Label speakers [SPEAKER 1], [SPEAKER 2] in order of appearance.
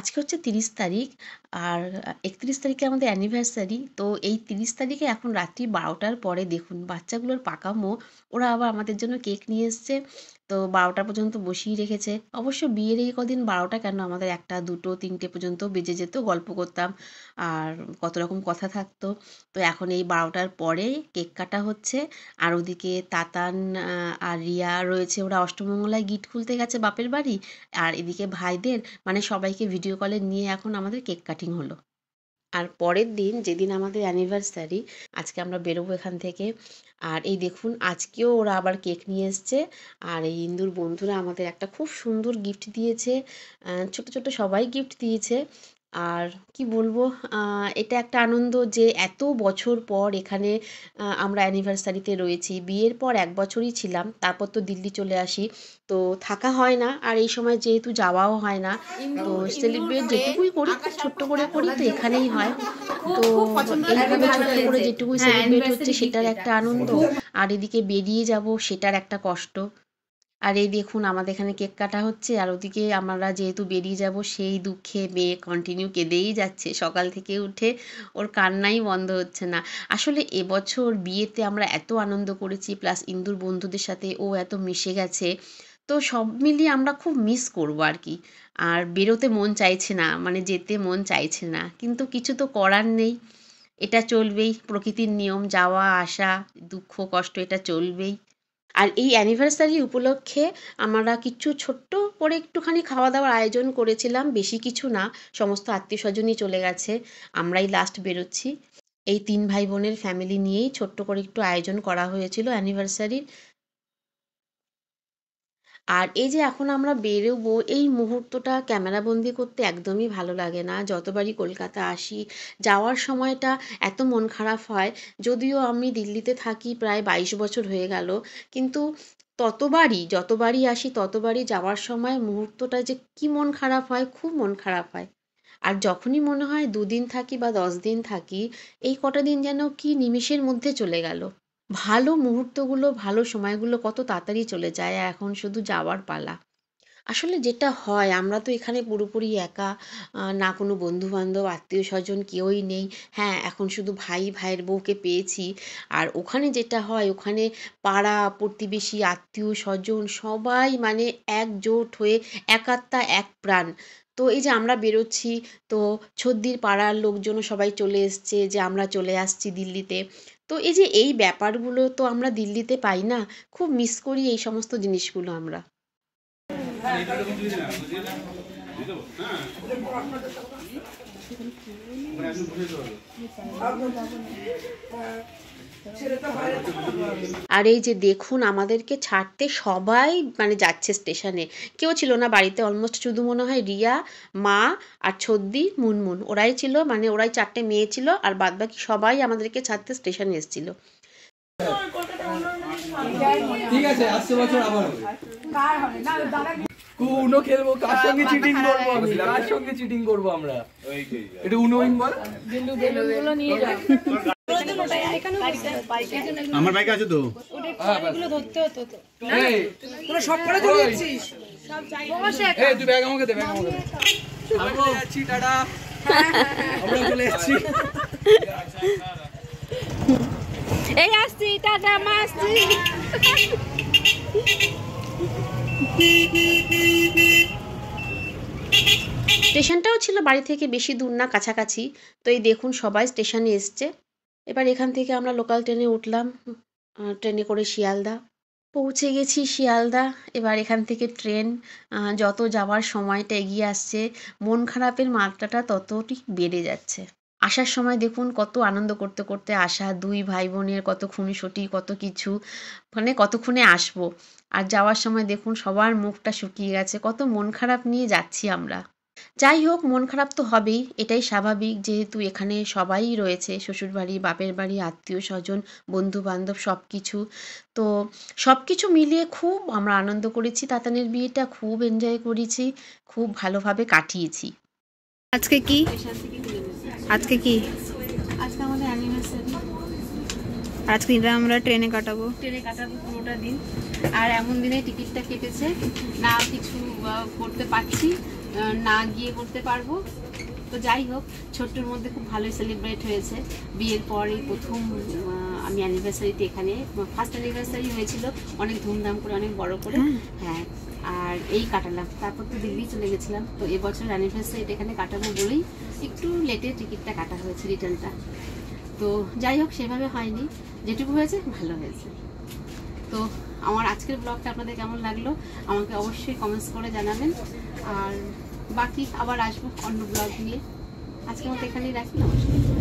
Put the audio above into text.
[SPEAKER 1] আজকে হচ্ছে 30 তারিখ আর 31 তারিখে আমাদের অ্যানিভার্সারি। তো এই 30 তারিখে এখন রাত্রি 12টার পরে দেখুন বাচ্চাগুলোর পাকামো, ওরা আবার আমাদের জন্য কেক নিয়ে এসছে। তো 12টা পর্যন্ত বসিয়ে রেখেছে। অবশ্য বিয়ের এই কদিন 12টা কেন, আমাদের 1টা 2টো 3টে পর্যন্ত বেজে যেত, গল্প করতাম আর কত রকম কথা থাকতো। তো এখন এই 12টার পরে কেক কাটা হচ্ছে। আর ওদিকে তাতান আর রিয়া রয়েছে, ওরা অষ্টমঙ্গলায় গিট খুলতে গেছে বাপের বাড়ি। আর এদিকে ভাইদের মানে সবাইকে ভিডিও কলে নিয়ে এখন আমাদের কেক কাটিং হলো। আর পরের দিন যেদিন আমাদের অ্যানিভার্সারি, আজকে আমরা বেরোবো এখান থেকে। আর এই দেখুন আজকেও ওরা আবার কেক নিয়ে এসছে। আর এই ইন্দুর বন্ধুরা আমাদের একটা খুব সুন্দর গিফট দিয়েছে। ছোট ছোট সবাই গিফট দিয়েছে। আর কি বলবো, এটা একটা আনন্দ যে এত বছর পর এখানে আমরা অ্যানিভার্সারিতে রয়েছি। বিয়ের পর 1 বছরই ছিলাম, তারপর তো দিল্লি চলে আসি। তো থাকা হয় না, আর এই সময় যেহেতু যাওয়াও হয় না। তো সেলিব্রেট যেটুকুই করি খুব ছোট্ট করে করি, তো এখানেই হয়। তো এইভাবে ছোট্ট করে যেটুকুই সেলিব্রেট হচ্ছে সেটার একটা আনন্দ, আর এদিকে বেরিয়ে যাব সেটার একটা কষ্ট। আর এই দেখুন আমাদের এখানে কেক কাটা হচ্ছে, আর ওদিকে আমরা যেহেতু বেরিয়ে যাব সেই দুঃখে মেয়ে কন্টিনিউ কেঁদেই যাচ্ছে সকাল থেকে উঠে, ওর কান্নাই বন্ধ হচ্ছে না। আসলে এবছর বিয়েতে আমরা এত আনন্দ করেছি, প্লাস ইন্দুর বন্ধুদের সাথে ও এত মিশে গেছে। তো সব মিলিয়ে আমরা খুব মিস করবো আর কি। আর বেরোতে মন চাইছে না, মানে যেতে মন চাইছে না, কিন্তু কিছু তো করার নেই। এটা চলবেই, প্রকৃতির নিয়ম, যাওয়া আসা, দুঃখ কষ্ট এটা চলবেই। আর এই অ্যানিভার্সারি উপলক্ষে আমরা কিছু ছোট্ট করে একটুখানি খাওয়া দাওয়ার আয়োজন করেছিলাম, বেশি কিছু না। সমস্ত আত্মীয় স্বজনই চলে গেছে, আমরাই লাস্ট বেরোচ্ছি। এই 3 ভাই বোনের ফ্যামিলি নিয়েই ছোট্ট করে একটু আয়োজন করা হয়েছিল অ্যানিভার্সারির। আর এই যে এখন আমরা বেরোবো, এই মুহূর্তটা ক্যামেরাবন্দি করতে একদমই ভালো লাগে না। যতবারই কলকাতা আসি, যাওয়ার সময়টা এত মন খারাপ হয়। যদিও আমি দিল্লিতে থাকি প্রায় 22 বছর হয়ে গেল, কিন্তু যতবারই আসি ততবারই যাওয়ার সময় মুহূর্তটা যে কি মন খারাপ হয়, খুব মন খারাপ হয়। আর যখনই মনে হয় 2 দিন থাকি বা 10 দিন থাকি, এই কটা দিন যেন কি নিমিষের মধ্যে চলে গেল। ভালো মুহূর্তগুলো, ভালো সময়গুলো কত তাড়াতাড়ি চলে যায়, আর এখন শুধু যাওয়ার পালা। আসলে যেটা হয়, আমরা তো এখানে পুরোপুরি একা, না কোনো বন্ধু-বান্ধব, আত্মীয়স্বজন কেউই নেই। হ্যাঁ, এখন শুধু ভাই, ভাইয়ের বউকে পেয়েছি। আর ওখানে যেটা হয়, ওখানে পাড়া, প্রতিবেশী, আত্মীয়স্বজন সবাই মানে একজোট হয়ে এক আত্মা, এক প্রাণ। তো এই যে আমরা বেরোচ্ছি, তো ছদ্দির পাড়ার লোকজনও সবাই চলে এসছে যে আমরা চলে আসছি দিল্লিতে। তো এই যে এই ব্যাপারগুলো তো আমরা দিল্লিতে পাই না। খুব মিস করি এই সমস্ত জিনিসগুলো আমরা। আর এই যে দেখুন আমাদেরকে ছাড়তে সবাই মানে যাচ্ছে স্টেশনে। কেউ ছিল না বাড়িতে, অলমোস্ট শুধু মনে হয় রিয়া, মা আর ছদ্দি, মুনমুন, ওরাই ছিল, মানে ওরাই 4টে মেয়ে ছিল, আর বাদবাকি সবাই আমাদেরকে ছাড়তে স্টেশনে এসেছিল।
[SPEAKER 2] ঠিক আছে, আসছে বছর আবার হবে। উনো খেলবো, কার সঙ্গে চিটিং করবো, আমি কার সঙ্গে চিটিং করবো আমরা, এটা উনো উইন বল।
[SPEAKER 3] আমার বাইক আছে তো,
[SPEAKER 2] তোরা সব পড়ে ধরেছিস। এই তুই ব্যাগ আমাকে দে, ব্যাগ আমাকে দে। আমরা যাচ্ছি, টাটা। আমরা চলে যাচ্ছি।
[SPEAKER 4] এই আসছি, টাটা, মা আসছি।
[SPEAKER 1] স্টেশনটাও ছিল বাড়ি থেকে বেশি দূর না, কাছাকাছি। তো এই দেখুন সবাই স্টেশনে এসছে। এবার এখান থেকে আমরা লোকাল ট্রেনে উঠলাম, ট্রেনে করে শিয়ালদা পৌঁছে গেছি। শিয়ালদা, এবার এখান থেকে ট্রেন। যত যাওয়ার সময়টা এগিয়ে আসছে, মন খারাপের মাত্রাটা ততটি বেড়ে যাচ্ছে। আসার সময় দেখুন কত আনন্দ করতে করতে আসা, 2 ভাই বোনের কত খুনসুটি, কত কিছু, মানে কতক্ষণে আসবো। আর যাওয়ার সময় দেখুন সবার মুখটা শুকিয়ে গেছে, কত মন খারাপ নিয়ে যাচ্ছি আমরা। যাই হোক, মন খারাপ তো হবেই, এটাই স্বাভাবিক, যেহেতু এখানে সবাই রয়েছে, শ্বশুরবাড়ি, বাপের বাড়ি, আত্মীয়স্বজন, বন্ধু-বান্ধব সব কিছু। তো সব কিছু মিলিয়ে খুব আমরা আনন্দ করেছি, তাতানের বিয়েটা খুব এনজয় করেছি, খুব ভালোভাবে কাটিয়েছি।
[SPEAKER 4] আজকে কি আজকে কি
[SPEAKER 1] আজকে আমাদের অ্যানিভার্সারি,
[SPEAKER 4] আজকে আমরা ট্রেনে কাটাবো
[SPEAKER 1] পুরোটা দিন। আর এমন দিনে টিকিটটা কেটেছে, না কিছু করতে পারছি, না গিয়ে করতে পারবো। তো যাই হোক, ছোট্টর মধ্যে খুব ভালোই সেলিব্রেট হয়েছে। বিয়ের পরেই প্রথম আমি অ্যানিভার্সারিতে এখানে, ফার্স্ট অ্যানিভার্সারি হয়েছিল অনেক ধুমধাম করে, অনেক বড় করে। হ্যাঁ, আর এই কাটালাম, তারপর তো দিল্লি চলে গেছিলাম। তো এবছর অ্যানিভার্সারিটা এখানে কাটাবো বলেই একটু লেটে টিকিটটা কাটা হয়েছে, রিটার্নটা। তো যাই হোক, সেভাবে হয়নি, যেটুকু হয়েছে ভালো হয়েছে। তো আমার আজকের ব্লগটা আপনাদের কেমন লাগলো আমাকে অবশ্যই কমেন্টস করে জানাবেন। আর বাকি আবার আসবো অন্য ব্লগ নিয়ে। আজকের মতো এখানেই রাখি, নমস্কার।